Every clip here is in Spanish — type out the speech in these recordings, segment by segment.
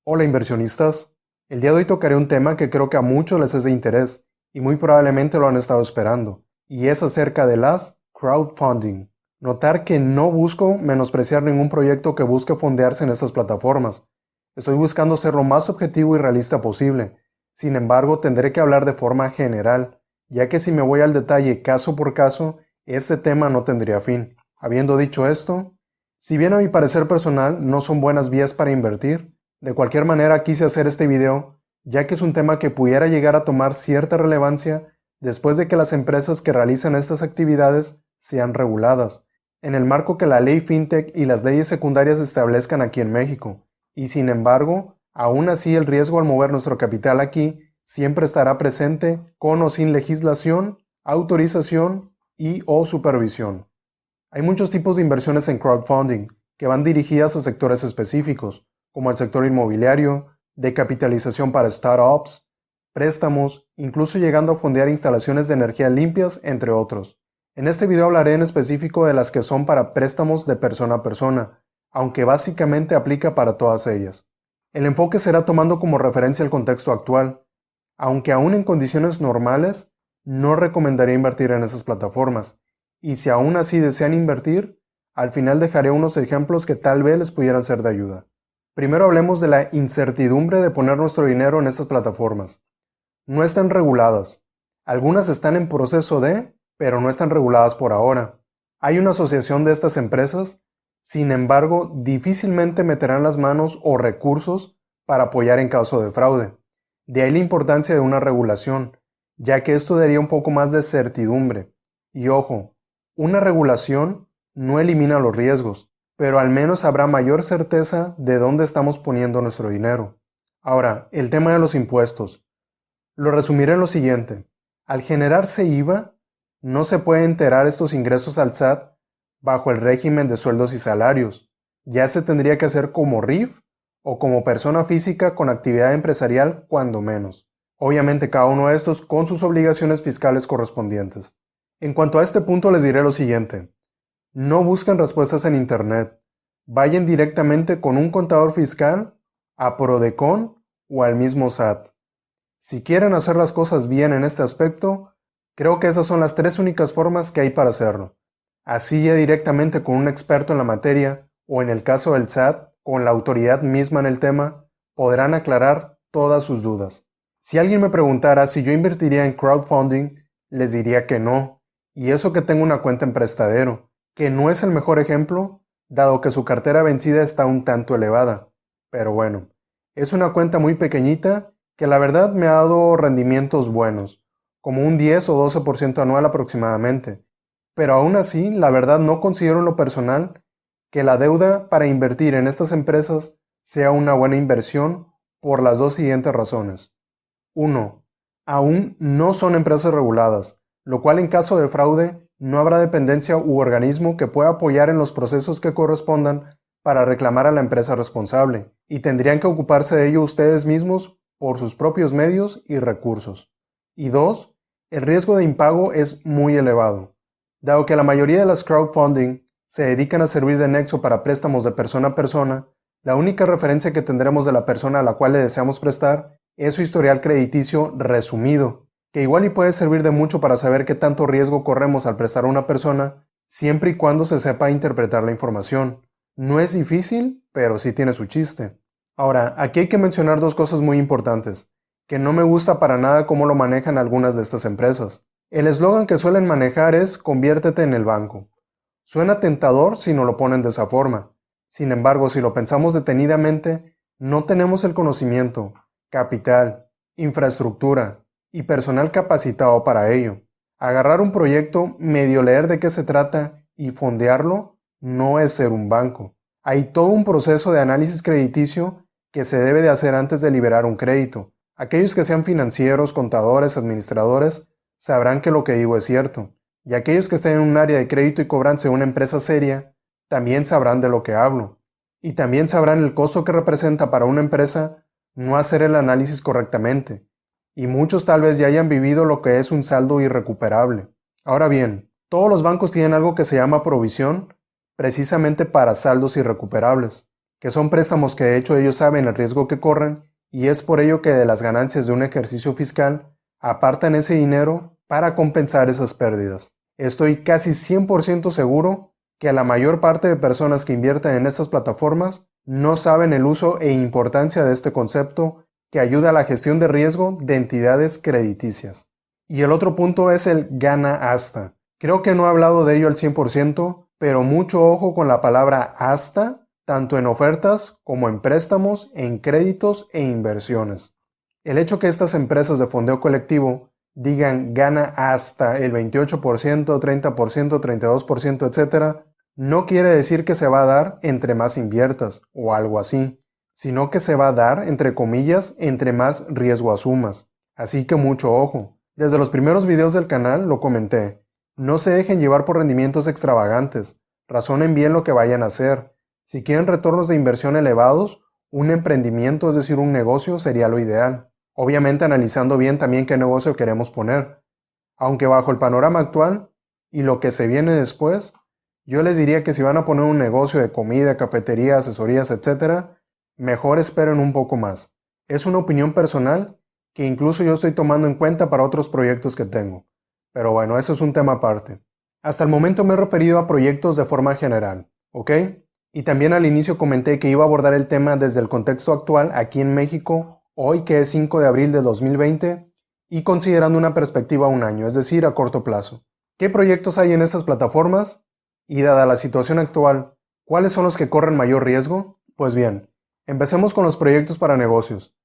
Hola inversionistas, el día de hoy tocaré un tema que creo que a muchos les es de interés y muy probablemente lo han estado esperando, y es acerca de las crowdfunding. Notar que no busco menospreciar ningún proyecto que busque fondearse en estas plataformas. Estoy buscando ser lo más objetivo y realista posible. Sin embargo, tendré que hablar de forma general, ya que si me voy al detalle caso por caso, este tema no tendría fin. Habiendo dicho esto, si bien a mi parecer personal no son buenas vías para invertir, de cualquier manera quise hacer este video, ya que es un tema que pudiera llegar a tomar cierta relevancia después de que las empresas que realizan estas actividades sean reguladas, en el marco que la ley FinTech y las leyes secundarias establezcan aquí en México. Y sin embargo, aún así el riesgo al mover nuestro capital aquí siempre estará presente con o sin legislación, autorización y o supervisión. Hay muchos tipos de inversiones en crowdfunding que van dirigidas a sectores específicos, como el sector inmobiliario, de capitalización para startups, préstamos, incluso llegando a fondear instalaciones de energía limpias, entre otros. En este video hablaré en específico de las que son para préstamos de persona a persona, aunque básicamente aplica para todas ellas. El enfoque será tomando como referencia el contexto actual, aunque aún en condiciones normales, no recomendaría invertir en esas plataformas, y si aún así desean invertir, al final dejaré unos ejemplos que tal vez les pudieran ser de ayuda. Primero hablemos de la incertidumbre de poner nuestro dinero en estas plataformas. No están reguladas. Algunas están en proceso de, pero no están reguladas por ahora. Hay una asociación de estas empresas, sin embargo, difícilmente meterán las manos o recursos para apoyar en caso de fraude. De ahí la importancia de una regulación, ya que esto daría un poco más de certidumbre. Y ojo, una regulación no elimina los riesgos, pero al menos habrá mayor certeza de dónde estamos poniendo nuestro dinero. Ahora, el tema de los impuestos. Lo resumiré en lo siguiente. Al generarse IVA, no se puede enterar estos ingresos al SAT bajo el régimen de sueldos y salarios. Ya se tendría que hacer como RIF o como persona física con actividad empresarial cuando menos. Obviamente cada uno de estos con sus obligaciones fiscales correspondientes. En cuanto a este punto les diré lo siguiente. No busquen respuestas en internet. Vayan directamente con un contador fiscal, a Prodecon o al mismo SAT. Si quieren hacer las cosas bien en este aspecto, creo que esas son las tres únicas formas que hay para hacerlo. Así ya directamente con un experto en la materia, o en el caso del SAT, con la autoridad misma en el tema, podrán aclarar todas sus dudas. Si alguien me preguntara si yo invertiría en crowdfunding, les diría que no, y eso que tengo una cuenta en Prestadero, que no es el mejor ejemplo, dado que su cartera vencida está un tanto elevada. Pero bueno, es una cuenta muy pequeñita que la verdad me ha dado rendimientos buenos, como un 10 o 12% anual aproximadamente. Pero aún así, la verdad no considero en lo personal que la deuda para invertir en estas empresas sea una buena inversión por las dos siguientes razones. 1. Aún no son empresas reguladas, lo cual en caso de fraude no habrá dependencia u organismo que pueda apoyar en los procesos que correspondan para reclamar a la empresa responsable, y tendrían que ocuparse de ello ustedes mismos por sus propios medios y recursos. Y 2. El riesgo de impago es muy elevado. Dado que la mayoría de las crowdfunding se dedican a servir de nexo para préstamos de persona a persona, la única referencia que tendremos de la persona a la cual le deseamos prestar es su historial crediticio resumido, que igual y puede servir de mucho para saber qué tanto riesgo corremos al prestar a una persona, siempre y cuando se sepa interpretar la información. No es difícil, pero sí tiene su chiste. Ahora, aquí hay que mencionar dos cosas muy importantes, que no me gusta para nada cómo lo manejan algunas de estas empresas. El eslogan que suelen manejar es "conviértete en el banco". Suena tentador si no lo ponen de esa forma. Sin embargo, si lo pensamos detenidamente, no tenemos el conocimiento, capital, infraestructura y personal capacitado para ello. Agarrar un proyecto, medio leer de qué se trata y fondearlo no es ser un banco. Hay todo un proceso de análisis crediticio que se debe de hacer antes de liberar un crédito. Aquellos que sean financieros, contadores, administradores, sabrán que lo que digo es cierto. Y aquellos que estén en un área de crédito y cobranza de una empresa seria, también sabrán de lo que hablo. Y también sabrán el costo que representa para una empresa no hacer el análisis correctamente. Y muchos tal vez ya hayan vivido lo que es un saldo irrecuperable. Ahora bien, todos los bancos tienen algo que se llama provisión, precisamente para saldos irrecuperables, que son préstamos que de hecho ellos saben el riesgo que corren y es por ello que de las ganancias de un ejercicio fiscal apartan ese dinero para compensar esas pérdidas. Estoy casi 100% seguro que la mayor parte de personas que invierten en estas plataformas no saben el uso e importancia de este concepto que ayuda a la gestión de riesgo de entidades crediticias. Y el otro punto es el gana hasta. Creo que no he hablado de ello al 100%, pero mucho ojo con la palabra hasta, tanto en ofertas como en préstamos, en créditos e inversiones. El hecho que estas empresas de fondeo colectivo digan gana hasta el 28%, 30%, 32%, etc., no quiere decir que se va a dar entre más inviertas o algo así, sino que se va a dar, entre comillas, entre más riesgo asumas. Así que mucho ojo. Desde los primeros videos del canal lo comenté. No se dejen llevar por rendimientos extravagantes. Razonen bien lo que vayan a hacer. Si quieren retornos de inversión elevados, un emprendimiento, es decir, un negocio, sería lo ideal. Obviamente analizando bien también qué negocio queremos poner. Aunque bajo el panorama actual y lo que se viene después, yo les diría que si van a poner un negocio de comida, cafetería, asesorías, etc., mejor esperen un poco más. Es una opinión personal que incluso yo estoy tomando en cuenta para otros proyectos que tengo. Pero bueno, eso es un tema aparte. Hasta el momento me he referido a proyectos de forma general, ¿ok? Y también al inicio comenté que iba a abordar el tema desde el contexto actual aquí en México, hoy que es 5 de abril de 2020, y considerando una perspectiva a un año, es decir, a corto plazo. ¿Qué proyectos hay en estas plataformas? Y dada la situación actual, ¿cuáles son los que corren mayor riesgo? Pues bien, empecemos con los proyectos para negocios.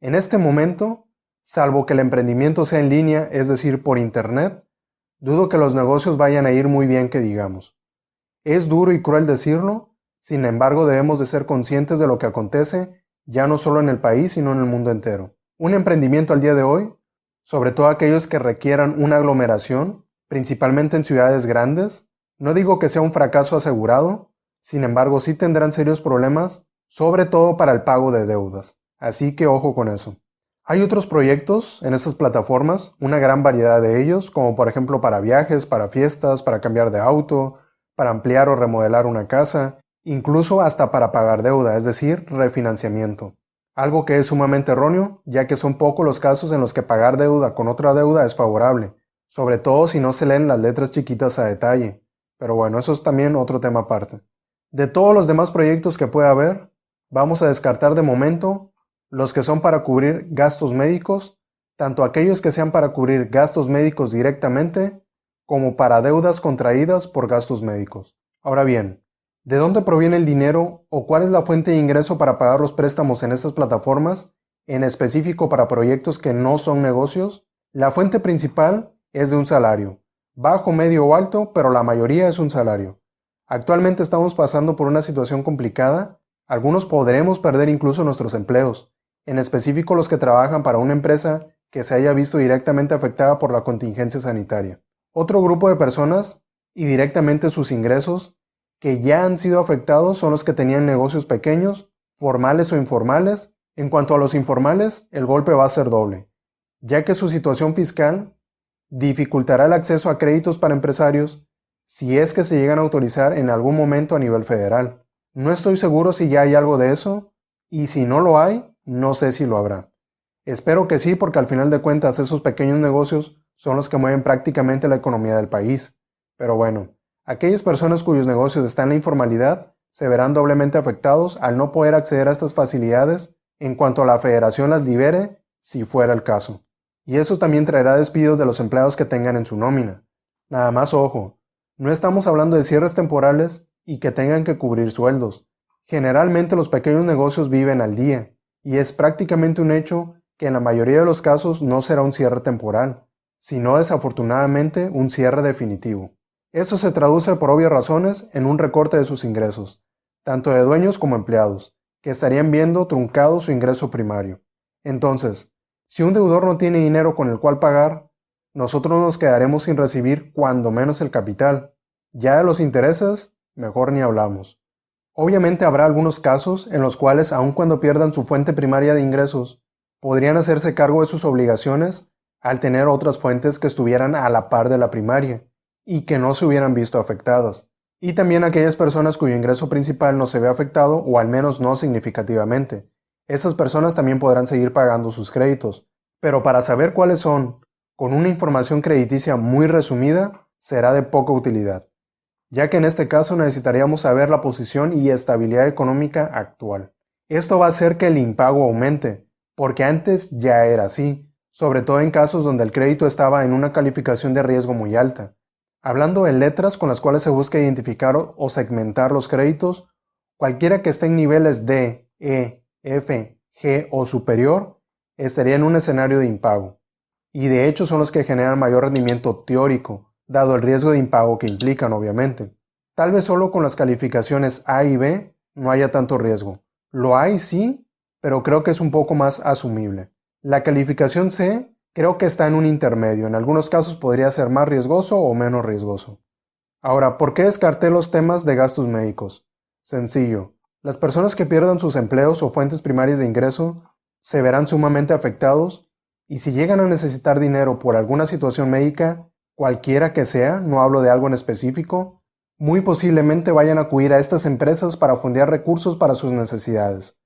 En este momento, salvo que el emprendimiento sea en línea, es decir, por internet, dudo que los negocios vayan a ir muy bien que digamos. Es duro y cruel decirlo, sin embargo debemos de ser conscientes de lo que acontece, ya no solo en el país, sino en el mundo entero. Un emprendimiento al día de hoy, sobre todo aquellos que requieran una aglomeración, principalmente en ciudades grandes, no digo que sea un fracaso asegurado, sin embargo sí tendrán serios problemas, sobre todo para el pago de deudas. Así que ojo con eso. Hay otros proyectos en estas plataformas, una gran variedad de ellos, como por ejemplo para viajes, para fiestas, para cambiar de auto, para ampliar o remodelar una casa, incluso hasta para pagar deuda, es decir, refinanciamiento. Algo que es sumamente erróneo, ya que son pocos los casos en los que pagar deuda con otra deuda es favorable, sobre todo si no se leen las letras chiquitas a detalle. Pero bueno, eso es también otro tema aparte. De todos los demás proyectos que puede haber, vamos a descartar de momento los que son para cubrir gastos médicos, tanto aquellos que sean para cubrir gastos médicos directamente, como para deudas contraídas por gastos médicos. Ahora bien, ¿de dónde proviene el dinero o cuál es la fuente de ingreso para pagar los préstamos en estas plataformas, en específico para proyectos que no son negocios? La fuente principal es de un salario. Bajo, medio o alto, pero la mayoría es un salario. Actualmente estamos pasando por una situación complicada, algunos podremos perder incluso nuestros empleos, en específico los que trabajan para una empresa que se haya visto directamente afectada por la contingencia sanitaria. Otro grupo de personas, y directamente sus ingresos, que ya han sido afectados son los que tenían negocios pequeños, formales o informales. En cuanto a los informales, el golpe va a ser doble, ya que su situación fiscal dificultará el acceso a créditos para empresarios si es que se llegan a autorizar en algún momento a nivel federal. No estoy seguro si ya hay algo de eso, y si no lo hay, no sé si lo habrá. Espero que sí, porque al final de cuentas esos pequeños negocios son los que mueven prácticamente la economía del país. Pero bueno, aquellas personas cuyos negocios están en la informalidad se verán doblemente afectados al no poder acceder a estas facilidades en cuanto la federación las libere, si fuera el caso. Y eso también traerá despidos de los empleados que tengan en su nómina. Nada más ojo, no estamos hablando de cierres temporales y que tengan que cubrir sueldos. Generalmente los pequeños negocios viven al día, y es prácticamente un hecho que en la mayoría de los casos no será un cierre temporal, sino desafortunadamente un cierre definitivo. Eso se traduce por obvias razones en un recorte de sus ingresos, tanto de dueños como empleados, que estarían viendo truncado su ingreso primario. Entonces, si un deudor no tiene dinero con el cual pagar, nosotros nos quedaremos sin recibir cuando menos el capital. Ya de los intereses, mejor ni hablamos. Obviamente habrá algunos casos en los cuales, aun cuando pierdan su fuente primaria de ingresos, podrían hacerse cargo de sus obligaciones al tener otras fuentes que estuvieran a la par de la primaria y que no se hubieran visto afectadas. y también aquellas personas cuyo ingreso principal no se ve afectado o al menos no significativamente. Estas personas también podrán seguir pagando sus créditos, pero para saber cuáles son, con una información crediticia muy resumida, será de poca utilidad, ya que en este caso necesitaríamos saber la posición y estabilidad económica actual. Esto va a hacer que el impago aumente, porque antes ya era así, sobre todo en casos donde el crédito estaba en una calificación de riesgo muy alta. Hablando de letras con las cuales se busca identificar o segmentar los créditos, cualquiera que esté en niveles D, E, F, G o superior, estaría en un escenario de impago. Y de hecho son los que generan mayor rendimiento teórico, dado el riesgo de impago que implican, obviamente. Tal vez solo con las calificaciones A y B no haya tanto riesgo. Lo hay, sí, pero creo que es un poco más asumible. La calificación C creo que está en un intermedio. En algunos casos podría ser más riesgoso o menos riesgoso. Ahora, ¿por qué descarté los temas de gastos médicos? Sencillo. Las personas que pierdan sus empleos o fuentes primarias de ingreso se verán sumamente afectados y si llegan a necesitar dinero por alguna situación médica, cualquiera que sea, no hablo de algo en específico, muy posiblemente vayan a acudir a estas empresas para fondear recursos para sus necesidades,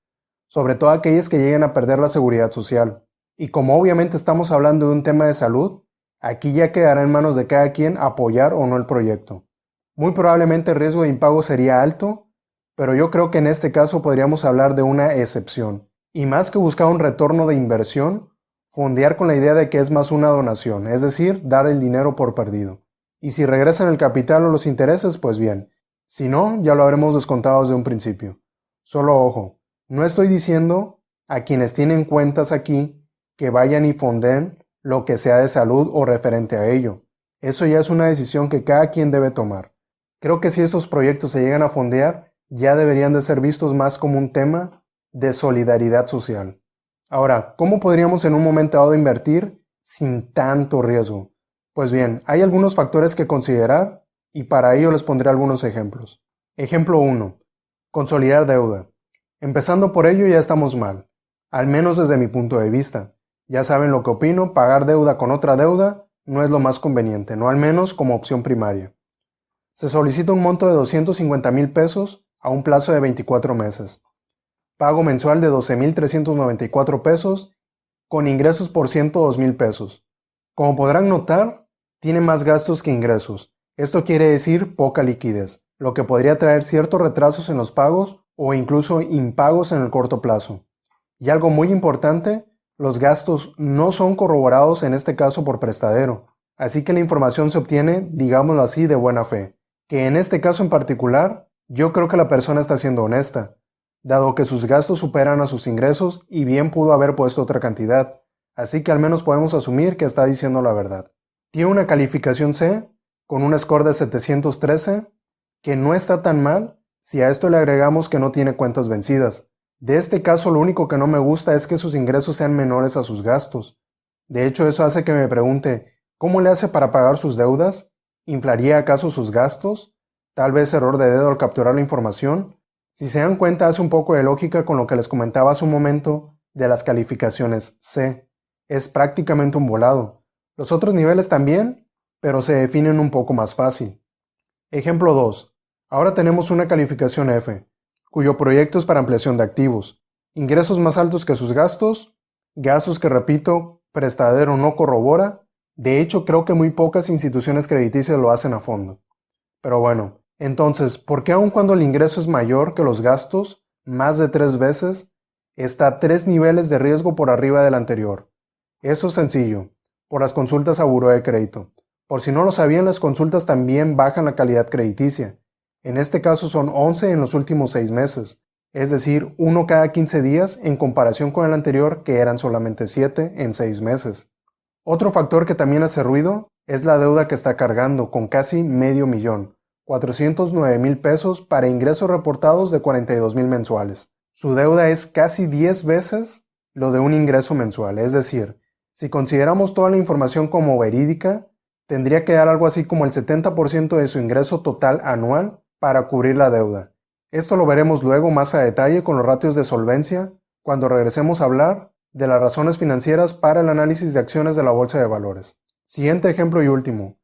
sobre todo aquellas que lleguen a perder la seguridad social. Y como obviamente estamos hablando de un tema de salud, aquí ya quedará en manos de cada quien apoyar o no el proyecto. Muy probablemente el riesgo de impago sería alto, pero yo creo que en este caso podríamos hablar de una excepción. Y más que buscar un retorno de inversión, fondear con la idea de que es más una donación, es decir, dar el dinero por perdido. Y si regresan el capital o los intereses, pues bien. Si no, ya lo habremos descontado desde un principio. Solo ojo, no estoy diciendo a quienes tienen cuentas aquí que vayan y fonden lo que sea de salud o referente a ello. Eso ya es una decisión que cada quien debe tomar. Creo que si estos proyectos se llegan a fondear, ya deberían de ser vistos más como un tema de solidaridad social. Ahora, ¿cómo podríamos en un momento dado invertir sin tanto riesgo? Pues bien, hay algunos factores que considerar y para ello les pondré algunos ejemplos. Ejemplo 1. Consolidar deuda. Empezando por ello ya estamos mal, al menos desde mi punto de vista. Ya saben lo que opino, pagar deuda con otra deuda no es lo más conveniente, no al menos como opción primaria. Se solicita un monto de 250,000 pesos a un plazo de 24 meses. Pago mensual de 12,394 pesos con ingresos por 102,000 pesos. Como podrán notar, tiene más gastos que ingresos. Esto quiere decir poca liquidez, lo que podría traer ciertos retrasos en los pagos o incluso impagos en el corto plazo. Y algo muy importante, los gastos no son corroborados en este caso por prestadero, así que la información se obtiene, digámoslo así, de buena fe, que en este caso en particular, yo creo que la persona está siendo honesta, dado que sus gastos superan a sus ingresos y bien pudo haber puesto otra cantidad, así que al menos podemos asumir que está diciendo la verdad. Tiene una calificación C, con un score de 713, que no está tan mal si a esto le agregamos que no tiene cuentas vencidas. De este caso lo único que no me gusta es que sus ingresos sean menores a sus gastos. De hecho eso hace que me pregunte, ¿cómo le hace para pagar sus deudas? ¿Inflaría acaso sus gastos? Tal vez error de dedo al capturar la información. Si se dan cuenta hace un poco de lógica con lo que les comentaba hace un momento de las calificaciones C. Es prácticamente un volado. Los otros niveles también, pero se definen un poco más fácil. Ejemplo 2. Ahora tenemos una calificación F, cuyo proyecto es para ampliación de activos, ingresos más altos que sus gastos que repito, prestadero no corrobora, de hecho creo que muy pocas instituciones crediticias lo hacen a fondo. Pero bueno, entonces, ¿por qué aun cuando el ingreso es mayor que los gastos, más de 3 veces, está 3 niveles de riesgo por arriba del anterior? Eso es sencillo, por las consultas a buró de crédito. Por si no lo sabían, las consultas también bajan la calidad crediticia. En este caso son 11 en los últimos 6 meses, es decir, uno cada 15 días en comparación con el anterior que eran solamente 7 en 6 meses. Otro factor que también hace ruido es la deuda que está cargando con casi medio millón, 409,000 pesos para ingresos reportados de 42,000 mensuales. Su deuda es casi 10 veces lo de un ingreso mensual, es decir, si consideramos toda la información como verídica, tendría que dar algo así como el 70% de su ingreso total anual para cubrir la deuda. Esto lo veremos luego más a detalle con los ratios de solvencia cuando regresemos a hablar de las razones financieras para el análisis de acciones de la bolsa de valores. Siguiente ejemplo y último.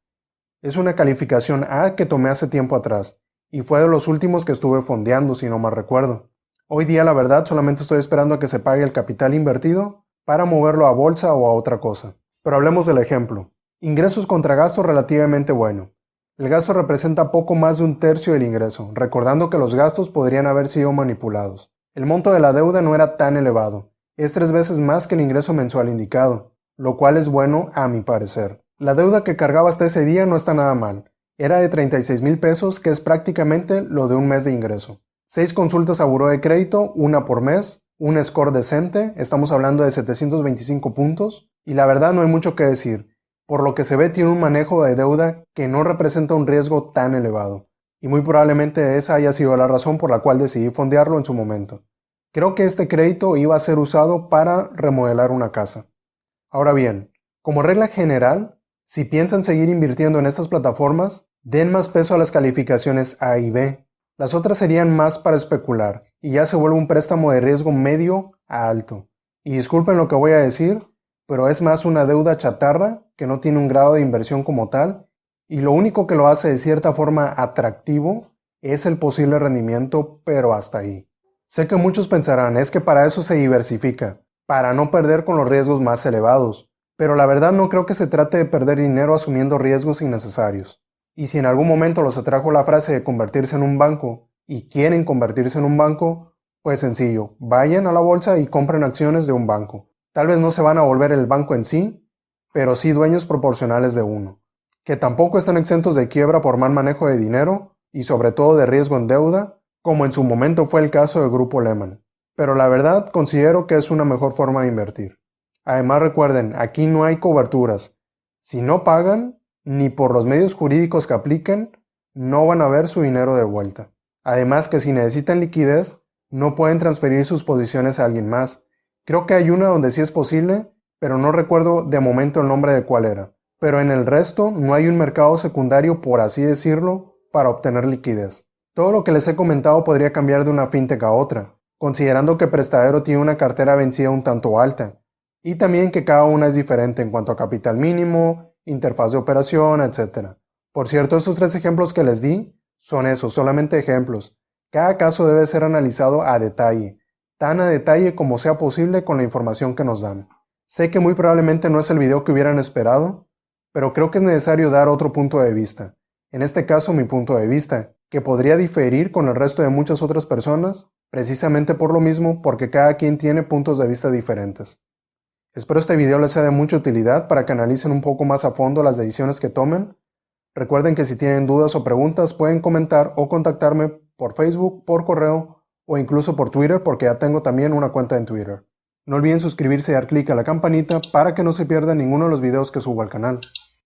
Es una calificación A que tomé hace tiempo atrás y fue de los últimos que estuve fondeando, si no mal recuerdo. Hoy día la verdad solamente estoy esperando a que se pague el capital invertido para moverlo a bolsa o a otra cosa. Pero hablemos del ejemplo. Ingresos contra gasto relativamente bueno. El gasto representa poco más de un tercio del ingreso, recordando que los gastos podrían haber sido manipulados. El monto de la deuda no era tan elevado, es 3 veces más que el ingreso mensual indicado, lo cual es bueno a mi parecer. La deuda que cargaba hasta ese día no está nada mal, era de 36,000 pesos, que es prácticamente lo de un mes de ingreso. 6 consultas a buró de crédito, una por mes, un score decente, estamos hablando de 725 puntos, y la verdad no hay mucho que decir. Por lo que se ve tiene un manejo de deuda que no representa un riesgo tan elevado, y muy probablemente esa haya sido la razón por la cual decidí fondearlo en su momento. Creo que este crédito iba a ser usado para remodelar una casa. Ahora bien, como regla general, si piensan seguir invirtiendo en estas plataformas, den más peso a las calificaciones A y B. Las otras serían más para especular, y ya se vuelve un préstamo de riesgo medio a alto. Y disculpen lo que voy a decir, pero es más una deuda chatarra que no tiene un grado de inversión como tal, y lo único que lo hace de cierta forma atractivo es el posible rendimiento, pero hasta ahí. Sé que muchos pensarán, es que para eso se diversifica, para no perder con los riesgos más elevados, pero la verdad no creo que se trate de perder dinero asumiendo riesgos innecesarios. Y si en algún momento los atrajo la frase de convertirse en un banco y quieren convertirse en un banco, pues sencillo, vayan a la bolsa y compren acciones de un banco. Tal vez no se van a volver el banco en sí, pero sí dueños proporcionales de uno, que tampoco están exentos de quiebra por mal manejo de dinero y sobre todo de riesgo en deuda, como en su momento fue el caso del Grupo Lehman. Pero la verdad considero que es una mejor forma de invertir. Además recuerden, aquí no hay coberturas. Si no pagan, ni por los medios jurídicos que apliquen, no van a ver su dinero de vuelta. Además que si necesitan liquidez, no pueden transferir sus posiciones a alguien más. Creo que hay una donde sí es posible, pero no recuerdo de momento el nombre de cuál era. Pero en el resto no hay un mercado secundario, por así decirlo, para obtener liquidez. Todo lo que les he comentado podría cambiar de una fintech a otra, considerando que Prestadero tiene una cartera vencida un tanto alta, y también que cada una es diferente en cuanto a capital mínimo, interfaz de operación, etc. Por cierto, estos 3 ejemplos que les di son esos, solamente ejemplos. Cada caso debe ser analizado a detalle, tan a detalle como sea posible con la información que nos dan. Sé que muy probablemente no es el video que hubieran esperado, pero creo que es necesario dar otro punto de vista. En este caso, mi punto de vista, que podría diferir con el resto de muchas otras personas, precisamente por lo mismo, porque cada quien tiene puntos de vista diferentes. Espero este video les sea de mucha utilidad para que analicen un poco más a fondo las decisiones que tomen. Recuerden que si tienen dudas o preguntas pueden comentar o contactarme por Facebook, por correo o incluso por Twitter, porque ya tengo también una cuenta en Twitter. No olviden suscribirse y dar clic a la campanita para que no se pierdan ninguno de los videos que subo al canal.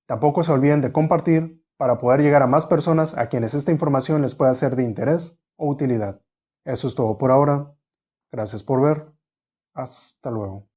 Tampoco se olviden de compartir para poder llegar a más personas a quienes esta información les pueda ser de interés o utilidad. Eso es todo por ahora. Gracias por ver. Hasta luego.